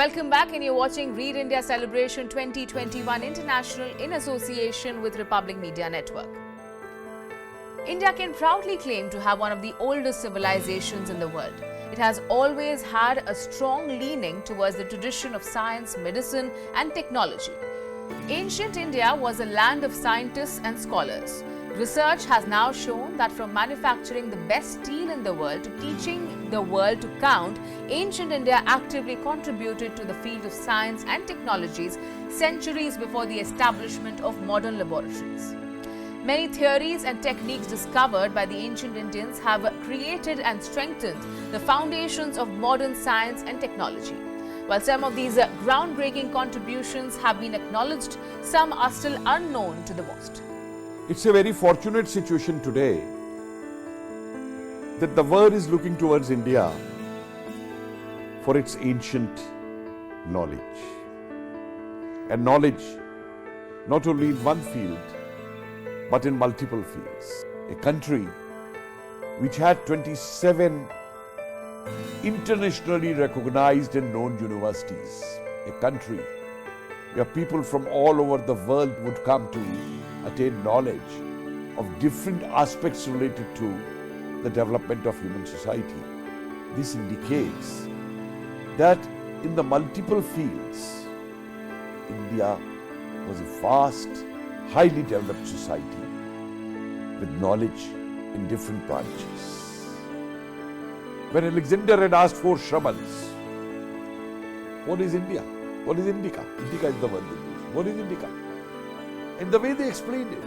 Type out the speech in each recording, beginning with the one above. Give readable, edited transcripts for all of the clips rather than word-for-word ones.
Welcome back, and you're watching Read India Celebration 2021 International in association with Republic Media Network. India can proudly claim to have one of the oldest civilizations in the world. It has always had a strong leaning towards the tradition of science, medicine, and technology. Ancient India was a land of scientists and scholars. Research has now shown that from manufacturing the best steel in the world to teaching the world to count, ancient India actively contributed to the field of science and technologies centuries before the establishment of modern laboratories. Many theories and techniques discovered by the ancient Indians have created and strengthened the foundations of modern science and technology. While some of these groundbreaking contributions have been acknowledged, some are still unknown to the most. It's a very fortunate situation today that the world is looking towards India for its ancient knowledge. And knowledge not only in one field, but in multiple fields. A country which had 27 internationally recognized and known universities. A country where people from all over the world would come to attain knowledge of different aspects related to the development of human society. This indicates that in the multiple fields, India was a vast, highly developed society with knowledge in different branches. When Alexander had asked 4 Shramans, what is India? What is Indica? Indica is the word they use. What is Indica? And the way they explained it,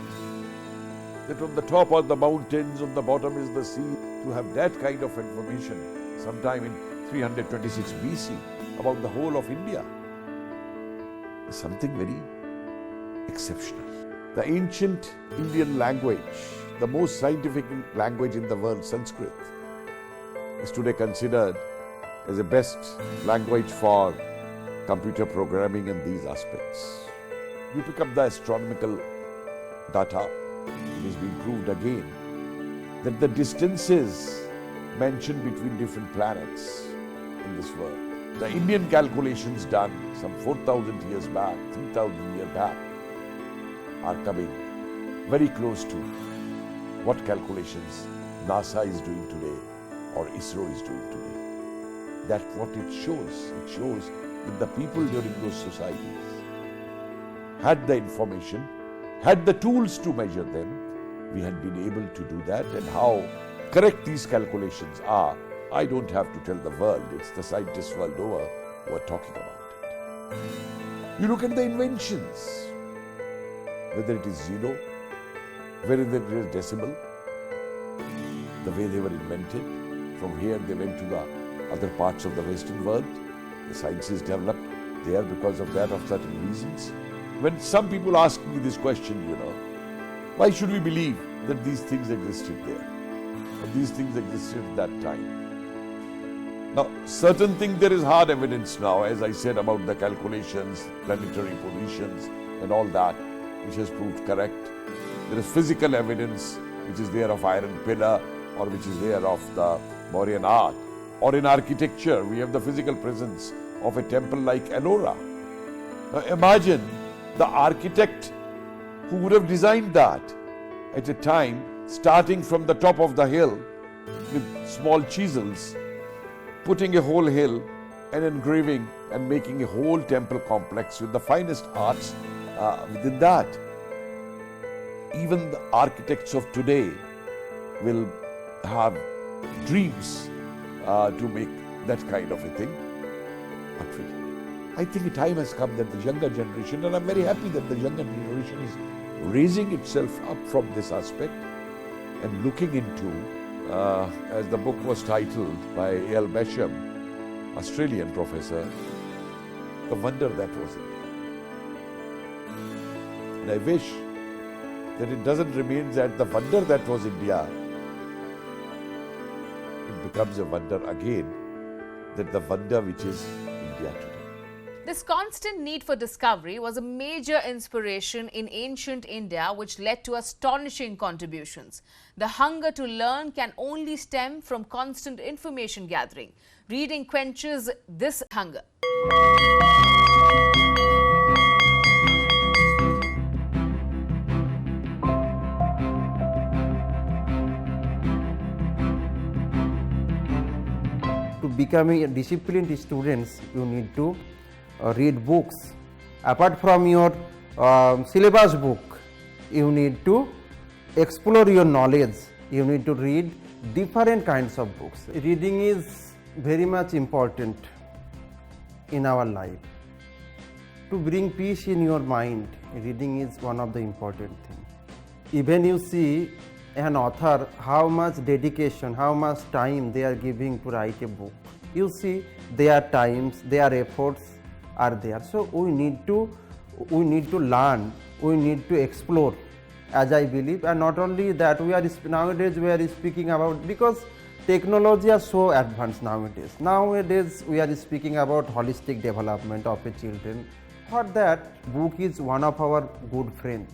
that on the top are the mountains, on the bottom is the sea, to have that kind of information sometime in 326 BC about the whole of India is something very exceptional. The ancient Indian language, the most scientific language in the world, Sanskrit, is today considered as the best language for computer programming and these aspects. You pick up the astronomical data, it has been proved again that the distances mentioned between different planets in this world, the Indian calculations done some 4,000 years back, 3,000 years back, are coming very close to what calculations NASA is doing today or ISRO is doing today. That's what it shows. It shows that the people during those societies had the information, had the tools to measure them. We had been able to do that, and how correct these calculations are, I don't have to tell the world. It's the scientists world over who are talking about it. You look at the inventions, whether it is zero, whether it is decimal, the way they were invented. From here they went to the other parts of the Western world. The sciences developed there because of that, of certain reasons. When some people ask me this question, why should we believe that these things existed there? Or these things existed at that time? Now, certain things there is hard evidence now, as I said about the calculations, planetary positions and all that, which has proved correct. There is physical evidence which is there of iron pillar, or which is there of the Mauryan art. Or in architecture, we have the physical presence of a temple like Ellora. Now imagine the architect who would have designed that at a time, starting from the top of the hill with small chisels, putting a whole hill and engraving and making a whole temple complex with the finest arts within that. Even the architects of today will have dreams to make that kind of a thing. But really, I think a time has come that the younger generation, and I'm very happy that the younger generation is raising itself up from this aspect and looking into, as the book was titled by A.L. Basham, Australian professor, The Wonder That Was India. And I wish that it doesn't remain that the wonder that was India, it becomes a wonder again, that the wonder which is India today. This constant need for discovery was a major inspiration in ancient India, which led to astonishing contributions. The hunger to learn can only stem from constant information gathering. Reading quenches this hunger. becoming a disciplined students, you need to read books. Apart from your syllabus book, you need to explore your knowledge. You need to read different kinds of books. Reading is very much important in our life. To bring peace in your mind, reading is one of the important things. Even you see an author, how much dedication, how much time they are giving to write a book. You see their times, their efforts are there. So we need to learn, we need to explore, as I believe. And not only that, nowadays we are speaking about, because technology is so advanced nowadays. Nowadays we are speaking about holistic development of a children. For that, book is one of our good friend.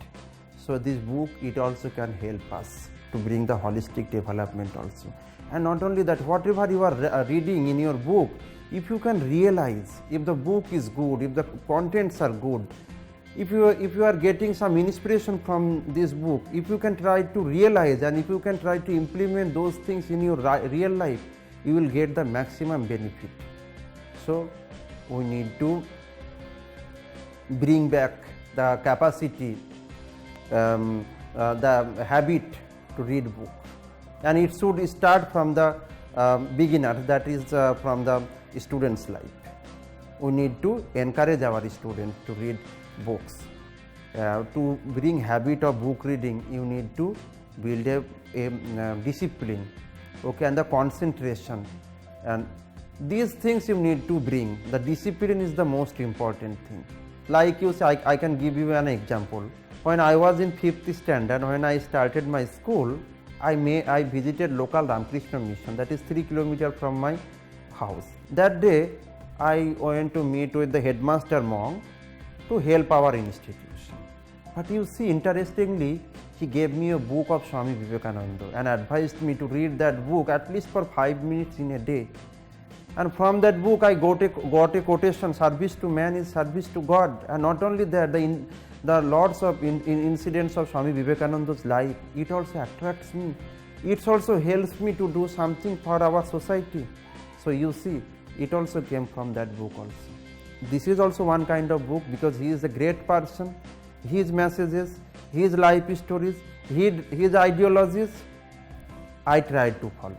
So this book, it also can help us to bring the holistic development also. And not only that, whatever you are reading in your book, if you can realize, if the book is good, if the contents are good, if you are getting some inspiration from this book, if you can try to realize and if you can try to implement those things in your real life, you will get the maximum benefit. So we need to bring back the capacity, the habit to read book, and it should start from the beginner, that is from the student's life. We need to encourage our students to read books. To bring habit of book reading, you need to build a discipline, okay, and the concentration, and these things you need to bring. The discipline is the most important thing. Like you say, I can give you an example. When I was in 5th standard, when I started my school, I visited local Ramakrishna mission, that is 3 kilometers from my house. That day I went to meet with the headmaster monk to help our institution. But you see, interestingly, he gave me a book of Swami Vivekananda and advised me to read that book at least for 5 minutes in a day. And from that book I got a quotation, service to man is service to God. And not only that, the lots of incidents of Swami Vivekananda's life, it also attracts me. It also helps me to do something for our society. So you see, it also came from that book also. This is also one kind of book, because he is a great person. His messages, his life stories, his ideologies, I tried to follow.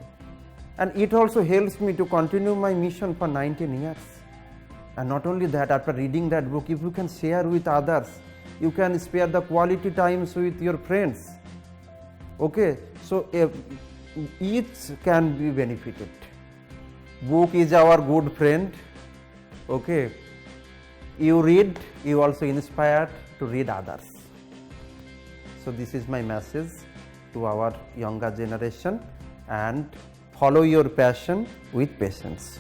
And it also helps me to continue my mission for 19 years. And not only that, after reading that book, if you can share with others, you can spare the quality times with your friends. Okay, so each can be benefited. Book is our good friend. Okay, you read, you also inspired to read others. So this is my message to our younger generation, and follow your passion with patience.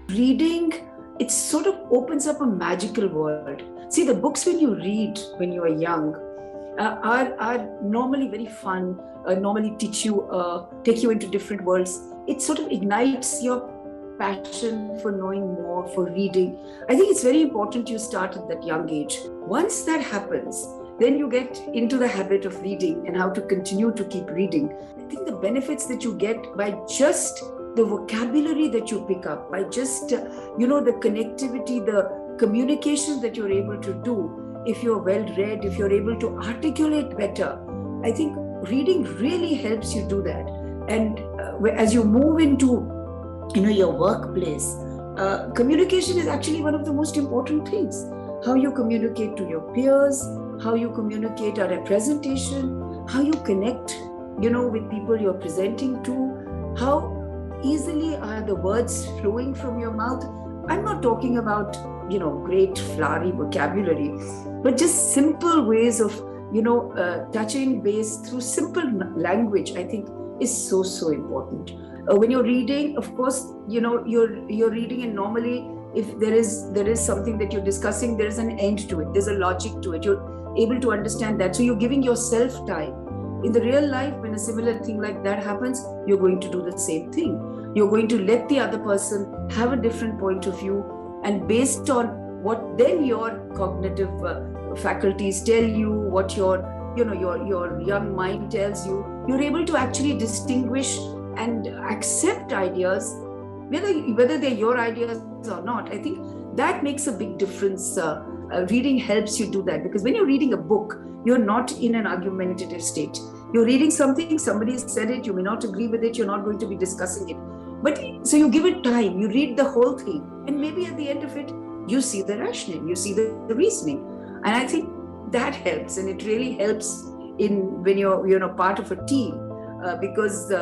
Reading, it sort of opens up a magical world. See, the books when you read when you are young are normally very fun, normally take you into different worlds. It sort of ignites your passion for knowing more, for reading. I think it's very important you start at that young age. Once that happens, then you get into the habit of reading and how to continue to keep reading. I think the benefits that you get by just the vocabulary that you pick up, by just, the connectivity, the communication that you're able to do, if you're well read, if you're able to articulate better, I think reading really helps you do that. And as you move into your workplace, communication is actually one of the most important things. How you communicate to your peers, how you communicate a representation, how you connect, with people you're presenting to, how easily are the words flowing from your mouth. I'm not talking about, great flowery vocabulary, but just simple ways of, touching base through simple language, I think is so important. When you're reading, of course, you're reading, and normally if there is something that you're discussing, there is an end to it. There's a logic to it. You're able to understand that. So you're giving yourself time. In the real life, when a similar thing like that happens, you're going to do the same thing. You're going to let the other person have a different point of view, and based on what then your cognitive faculties tell you, what your young mind tells you. You're able to actually distinguish and accept ideas, whether they're your ideas or not. I think that makes a big difference. Reading helps you do that, because when you're reading a book, you're not in an argumentative state. You're reading something, somebody said it, you may not agree with it, you're not going to be discussing it. But so you give it time, you read the whole thing, and maybe at the end of it, you see the rationale, you see the reasoning. And I think that helps, and it really helps when you're part of a team, because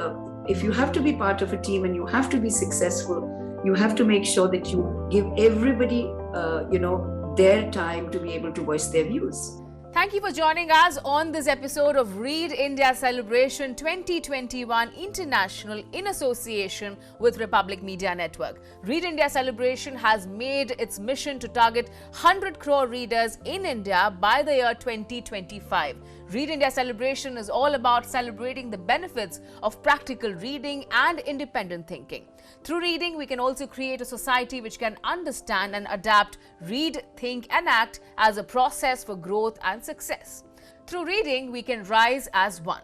if you have to be part of a team and you have to be successful, you have to make sure that you give everybody their time to be able to voice their views. Thank you for joining us on this episode of Read India Celebration 2021 International in association with Republic Media Network. Read India Celebration has made its mission to target 100 crore readers in India by the year 2025. Read India Celebration is all about celebrating the benefits of practical reading and independent thinking. Through reading, we can also create a society which can understand and adapt, read, think and act as a process for growth and success. Through reading, we can rise as one.